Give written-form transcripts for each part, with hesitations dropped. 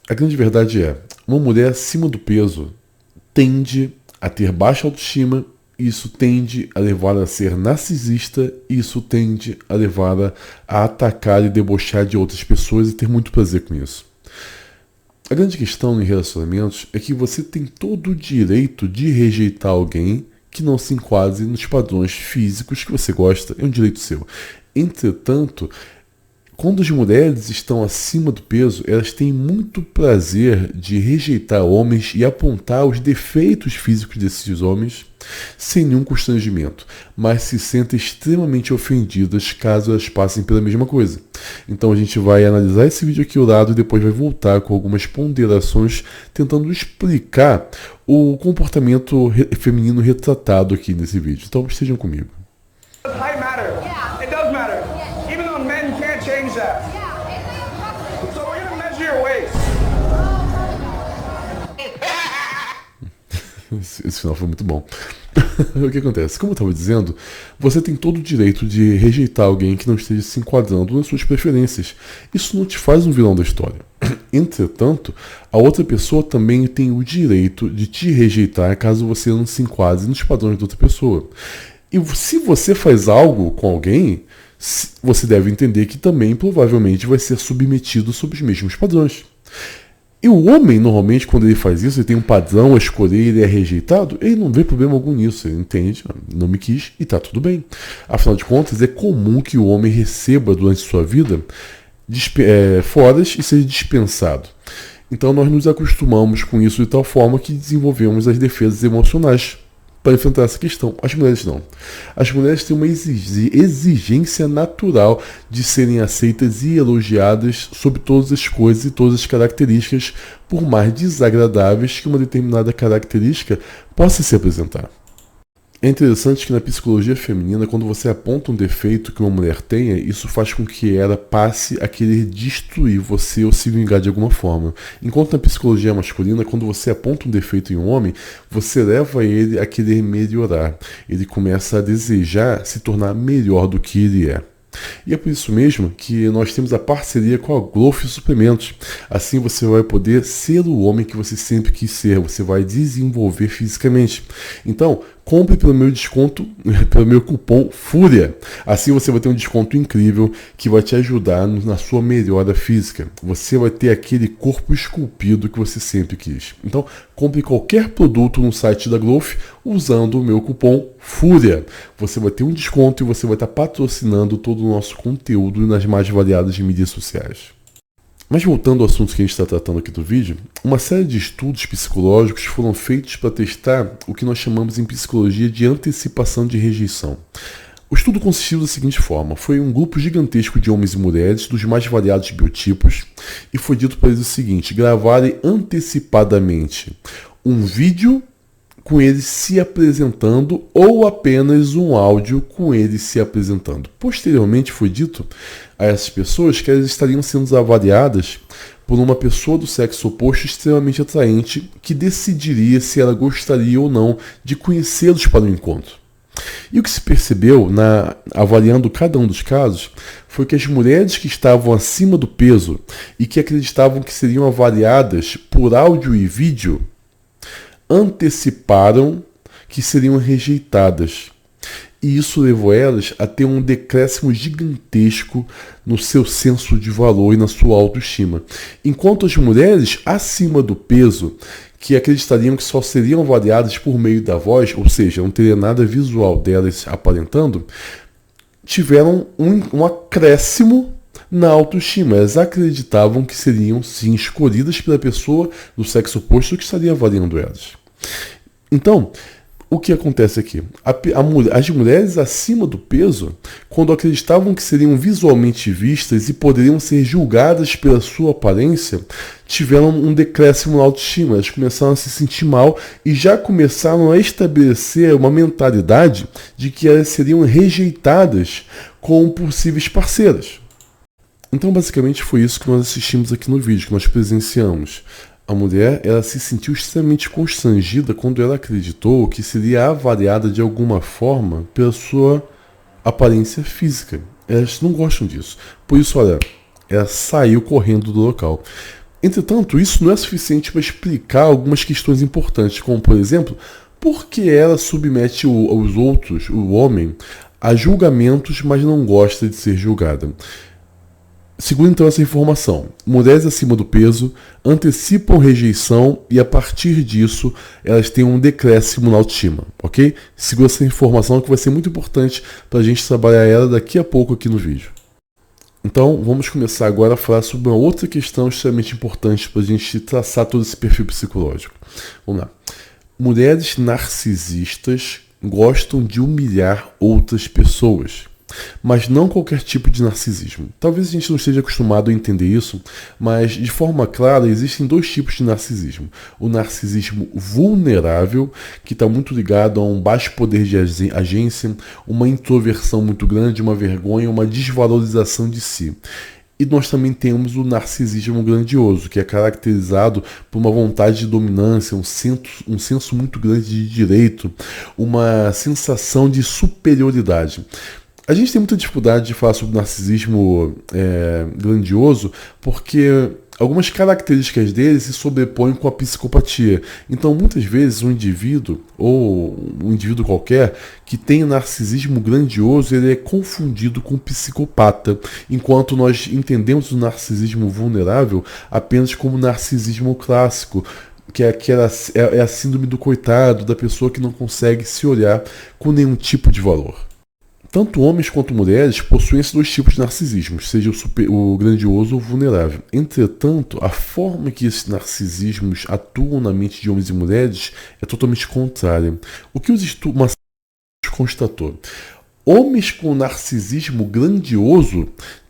A grande verdade é, uma mulher acima do peso tende a ter baixa autoestima, isso tende a levá-la a ser narcisista, isso tende a levá-la a atacar e debochar de outras pessoas e ter muito prazer com isso. A grande questão em relacionamentos é que você tem todo o direito de rejeitar alguém que não se enquadre nos padrões físicos que você gosta, é um direito seu. Entretanto, quando as mulheres estão acima do peso, elas têm muito prazer de rejeitar homens e apontar os defeitos físicos desses homens sem nenhum constrangimento, mas se sentem extremamente ofendidas caso elas passem pela mesma coisa. Então a gente vai analisar esse vídeo aqui ao lado e depois vai voltar com algumas ponderações tentando explicar o comportamento feminino retratado aqui nesse vídeo. Então estejam comigo. Height matter. Yeah. It does matter. Yeah. Even though men can't change that. Yeah. So we're gonna measure your waist. Esse final foi muito bom. O que acontece? Como eu estava dizendo, você tem todo o direito de rejeitar alguém que não esteja se enquadrando nas suas preferências. Isso não te faz um vilão da história. Entretanto, a outra pessoa também tem o direito de te rejeitar caso você não se enquadre nos padrões da outra pessoa. E se você faz algo com alguém, você deve entender que também provavelmente vai ser submetido sob os mesmos padrões. E o homem, normalmente, quando ele faz isso, ele tem um padrão a escolher e ele é rejeitado, ele não vê problema algum nisso, ele entende, não me quis e tá tudo bem. Afinal de contas, é comum que o homem receba durante sua vida foras e seja dispensado. Então nós nos acostumamos com isso de tal forma que desenvolvemos as defesas emocionais para enfrentar essa questão. As mulheres não. As mulheres têm uma exigência natural de serem aceitas e elogiadas sobre todas as coisas e todas as características, por mais desagradáveis que uma determinada característica possa se apresentar. É interessante que na psicologia feminina, quando você aponta um defeito que uma mulher tenha, isso faz com que ela passe a querer destruir você ou se vingar de alguma forma. Enquanto na psicologia masculina, quando você aponta um defeito em um homem, você leva ele a querer melhorar. Ele começa a desejar se tornar melhor do que ele é. E é por isso mesmo que nós temos a parceria com a Growth Suplementos. Assim você vai poder ser o homem que você sempre quis ser, você vai desenvolver fisicamente. Então, compre pelo meu desconto, pelo meu cupom FURIA. Assim você vai ter um desconto incrível que vai te ajudar na sua melhora física. Você vai ter aquele corpo esculpido que você sempre quis. Então, compre qualquer produto no site da Growth usando o meu cupom FURIA. Você vai ter um desconto e você vai estar patrocinando todo o nosso conteúdo nas mais variadas mídias sociais. Mas voltando ao assunto que a gente está tratando aqui do vídeo, uma série de estudos psicológicos foram feitos para testar o que nós chamamos em psicologia de antecipação de rejeição. O estudo consistiu da seguinte forma: foi um grupo gigantesco de homens e mulheres dos mais variados biotipos e foi dito para eles o seguinte: gravarem antecipadamente um vídeo com eles se apresentando ou apenas um áudio com eles se apresentando. Posteriormente foi dito a essas pessoas que elas estariam sendo avaliadas por uma pessoa do sexo oposto extremamente atraente que decidiria se ela gostaria ou não de conhecê-los para o encontro. E o que se percebeu, avaliando cada um dos casos, foi que as mulheres que estavam acima do peso e que acreditavam que seriam avaliadas por áudio e vídeo anteciparam que seriam rejeitadas. E isso levou elas a ter um decréscimo gigantesco no seu senso de valor e na sua autoestima. Enquanto as mulheres acima do peso, que acreditariam que só seriam avaliadas por meio da voz, ou seja, não teria nada visual delas aparentando, tiveram um acréscimo na autoestima. Elas acreditavam que seriam, sim, escolhidas pela pessoa do sexo oposto que estaria avaliando elas. Então, o que acontece aqui? As mulheres acima do peso, quando acreditavam que seriam visualmente vistas e poderiam ser julgadas pela sua aparência, tiveram um decréscimo na autoestima. Elas começaram a se sentir mal e já começaram a estabelecer uma mentalidade de que elas seriam rejeitadas como possíveis parceiras. Então, basicamente, foi isso que nós assistimos aqui no vídeo, que nós presenciamos. A mulher, ela se sentiu extremamente constrangida quando ela acreditou que seria avaliada de alguma forma pela sua aparência física. Elas não gostam disso. Por isso, olha, ela saiu correndo do local. Entretanto, isso não é suficiente para explicar algumas questões importantes, como por exemplo, por que ela submete os outros, o homem, a julgamentos, mas não gosta de ser julgada. Segundo então essa informação, mulheres acima do peso antecipam rejeição e a partir disso elas têm um decréscimo na autoestima, ok? Segura essa informação que vai ser muito importante para a gente trabalhar ela daqui a pouco aqui no vídeo. Então vamos começar agora a falar sobre uma outra questão extremamente importante para a gente traçar todo esse perfil psicológico. Vamos lá. Mulheres narcisistas gostam de humilhar outras pessoas. Mas não qualquer tipo de narcisismo. Talvez a gente não esteja acostumado a entender isso, mas de forma clara existem dois tipos de narcisismo. O narcisismo vulnerável, que está muito ligado a um baixo poder de agência, uma introversão muito grande, uma vergonha, uma desvalorização de si. E nós também temos o narcisismo grandioso, que é caracterizado por uma vontade de dominância, um senso muito grande de direito, uma sensação de superioridade. A gente tem muita dificuldade de falar sobre narcisismo grandioso porque algumas características dele se sobrepõem com a psicopatia. Então, muitas vezes, um indivíduo, ou um indivíduo qualquer, que tem narcisismo grandioso, ele é confundido com psicopata, enquanto nós entendemos o narcisismo vulnerável apenas como narcisismo clássico, que é a síndrome do coitado, da pessoa que não consegue se olhar com nenhum tipo de valor. Tanto homens quanto mulheres possuem esses dois tipos de narcisismo, seja o grandioso ou o vulnerável. Entretanto, a forma que esses narcisismos atuam na mente de homens e mulheres é totalmente contrária. O que os estudos constatou? Homens com narcisismo grandioso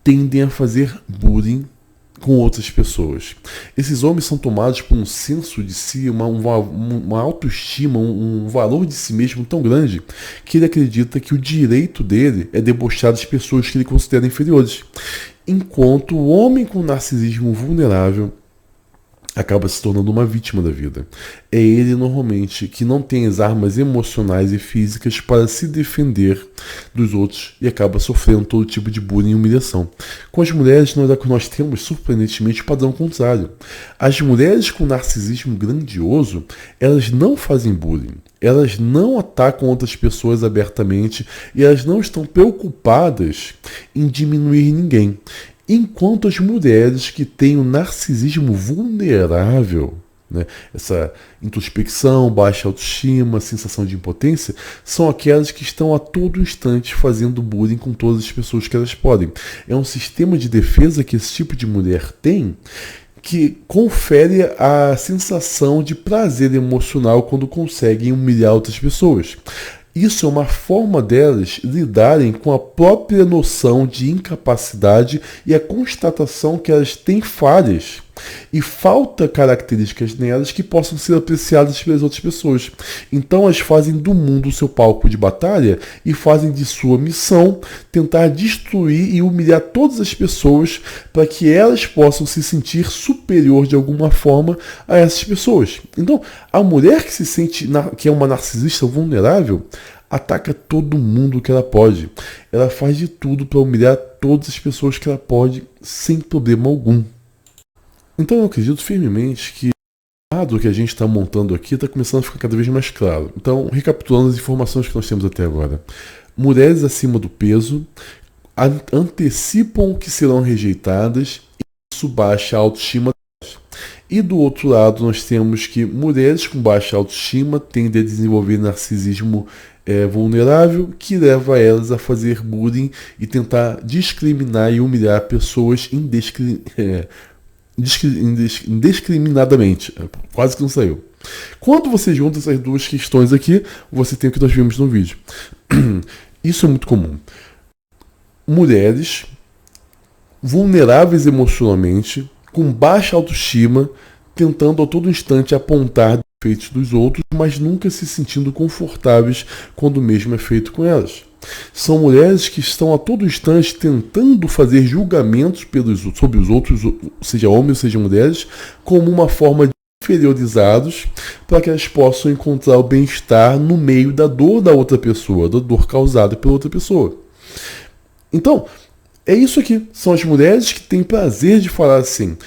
tendem a fazer bullying com outras pessoas. Esses homens são tomados por um senso de si, uma autoestima, um valor de si mesmo tão grande que ele acredita que o direito dele é debochar das pessoas que ele considera inferiores. Enquanto o homem com narcisismo vulnerável acaba se tornando uma vítima da vida. É ele, normalmente, que não tem as armas emocionais e físicas para se defender dos outros e acaba sofrendo todo tipo de bullying e humilhação. Com as mulheres, nós temos, surpreendentemente, o padrão contrário. As mulheres com narcisismo grandioso, elas não fazem bullying. Elas não atacam outras pessoas abertamente e elas não estão preocupadas em diminuir ninguém. Enquanto as mulheres que têm o narcisismo vulnerável, né, essa introspecção, baixa autoestima, sensação de impotência, são aquelas que estão a todo instante fazendo bullying com todas as pessoas que elas podem. É um sistema de defesa que esse tipo de mulher tem, que confere a sensação de prazer emocional quando conseguem humilhar outras pessoas. Isso é uma forma delas lidarem com a própria noção de incapacidade e a constatação que elas têm falhas e falta características nelas que possam ser apreciadas pelas outras pessoas. Então elas fazem do mundo o seu palco de batalha e fazem de sua missão tentar destruir e humilhar todas as pessoas para que elas possam se sentir superior de alguma forma a essas pessoas. Então, a mulher que se sente que é uma narcisista vulnerável ataca todo mundo que ela pode. Ela faz de tudo para humilhar todas as pessoas que ela pode sem problema algum. Então eu acredito firmemente que o quadro que a gente está montando aqui está começando a ficar cada vez mais claro. Então, recapitulando as informações que nós temos até agora. Mulheres acima do peso antecipam que serão rejeitadas e isso baixa a autoestima delas. E do outro lado nós temos que mulheres com baixa autoestima tendem a desenvolver narcisismo vulnerável, que leva elas a fazer bullying e tentar discriminar e humilhar pessoas indiscriminadamente. Quase que não saiu. Quando você junta essas duas questões aqui, você tem o que nós vimos no vídeo. Isso é muito comum. Mulheres vulneráveis emocionalmente, com baixa autoestima, tentando a todo instante apontar defeitos dos outros, mas nunca se sentindo confortáveis quando o mesmo é feito com elas. São mulheres que estão a todo instante tentando fazer julgamentos sobre os outros, seja homens, seja mulheres, como uma forma de inferiorizados para que elas possam encontrar o bem-estar no meio da dor da outra pessoa, da dor causada pela outra pessoa. Então, é isso aqui. São as mulheres que têm prazer de falar assim,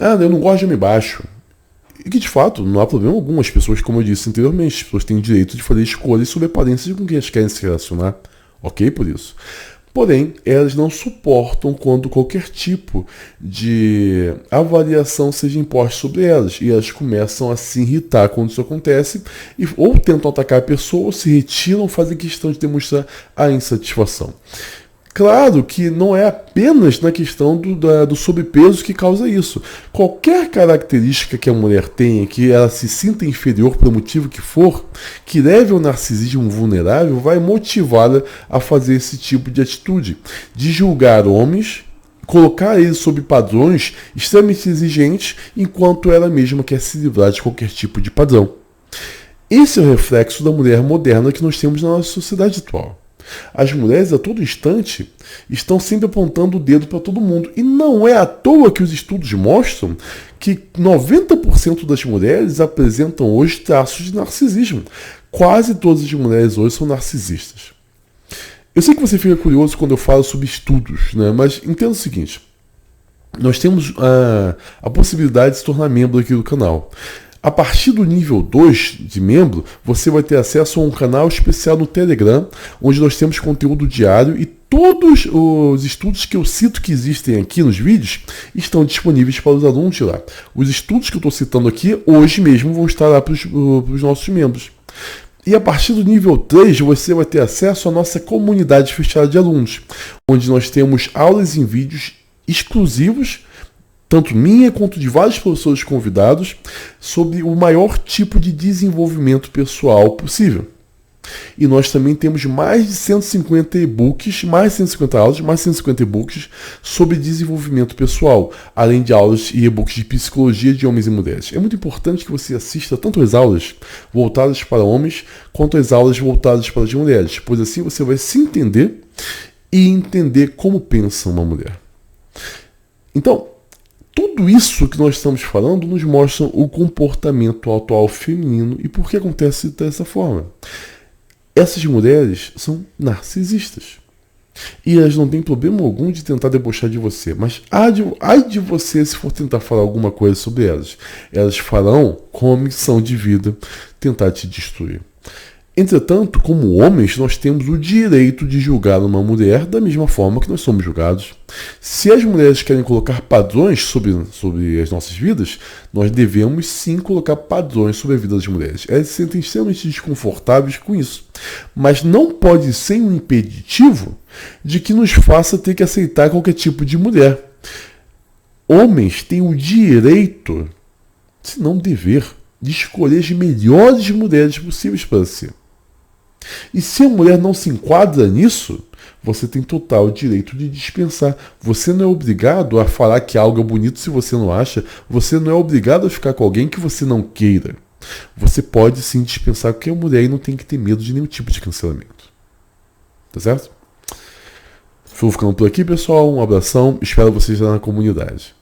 Ah, eu não gosto de homem baixo. E que de fato não há problema algum. As pessoas, como eu disse anteriormente, as pessoas têm o direito de fazer escolhas sobre a aparência com quem elas querem se relacionar. Ok por isso. Porém, elas não suportam quando qualquer tipo de avaliação seja imposta sobre elas. E elas começam a se irritar quando isso acontece. E ou tentam atacar a pessoa, ou se retiram, ou fazem questão de demonstrar a insatisfação. Claro que não é apenas na questão do sobrepeso que causa isso. Qualquer característica que a mulher tenha, que ela se sinta inferior pelo motivo que for, que leve ao narcisismo vulnerável, vai motivá-la a fazer esse tipo de atitude. De julgar homens, colocar eles sob padrões extremamente exigentes, enquanto ela mesma quer se livrar de qualquer tipo de padrão. Esse é o reflexo da mulher moderna que nós temos na nossa sociedade atual. As mulheres a todo instante estão sempre apontando o dedo para todo mundo. E não é à toa que os estudos mostram que 90% das mulheres apresentam hoje traços de narcisismo. Quase todas as mulheres hoje são narcisistas. Eu sei que você fica curioso quando eu falo sobre estudos, né? Mas entenda o seguinte. Nós temos a possibilidade de se tornar membro aqui do canal. A partir do nível 2 de membro, você vai ter acesso a um canal especial no Telegram, onde nós temos conteúdo diário e todos os estudos que eu cito que existem aqui nos vídeos estão disponíveis para os alunos de lá. Os estudos que eu estou citando aqui, hoje mesmo, vão estar lá para os nossos membros. E a partir do nível 3, você vai ter acesso à nossa comunidade fechada de alunos, onde nós temos aulas em vídeos exclusivos, tanto minha quanto de vários professores convidados, sobre o maior tipo de desenvolvimento pessoal possível. E nós também temos mais de 150 e-books, mais de 150 aulas, mais de 150 e-books sobre desenvolvimento pessoal, além de aulas e e-books de psicologia de homens e mulheres. É muito importante que você assista tanto as aulas voltadas para homens, quanto as aulas voltadas para as mulheres, pois assim você vai se entender e entender como pensa uma mulher. Então, tudo isso que nós estamos falando nos mostra o comportamento atual feminino e por que acontece dessa forma. Essas mulheres são narcisistas. E elas não têm problema algum de tentar debochar de você. Mas ai de você se for tentar falar alguma coisa sobre elas. Elas farão com a missão de vida tentar te destruir. Entretanto, como homens, nós temos o direito de julgar uma mulher da mesma forma que nós somos julgados. Se as mulheres querem colocar padrões sobre as nossas vidas, nós devemos sim colocar padrões sobre a vida das mulheres. Elas se sentem extremamente desconfortáveis com isso. Mas não pode ser um impeditivo de que nos faça ter que aceitar qualquer tipo de mulher. Homens têm o direito, se não dever, de escolher as melhores mulheres possíveis para si. E se a mulher não se enquadra nisso, você tem total direito de dispensar. Você não é obrigado a falar que algo é bonito se você não acha. Você não é obrigado a ficar com alguém que você não queira. Você pode sim dispensar qualquer mulher e não tem que ter medo de nenhum tipo de cancelamento. Tá certo? Vou ficando por aqui, pessoal. Um abração. Espero vocês lá na comunidade.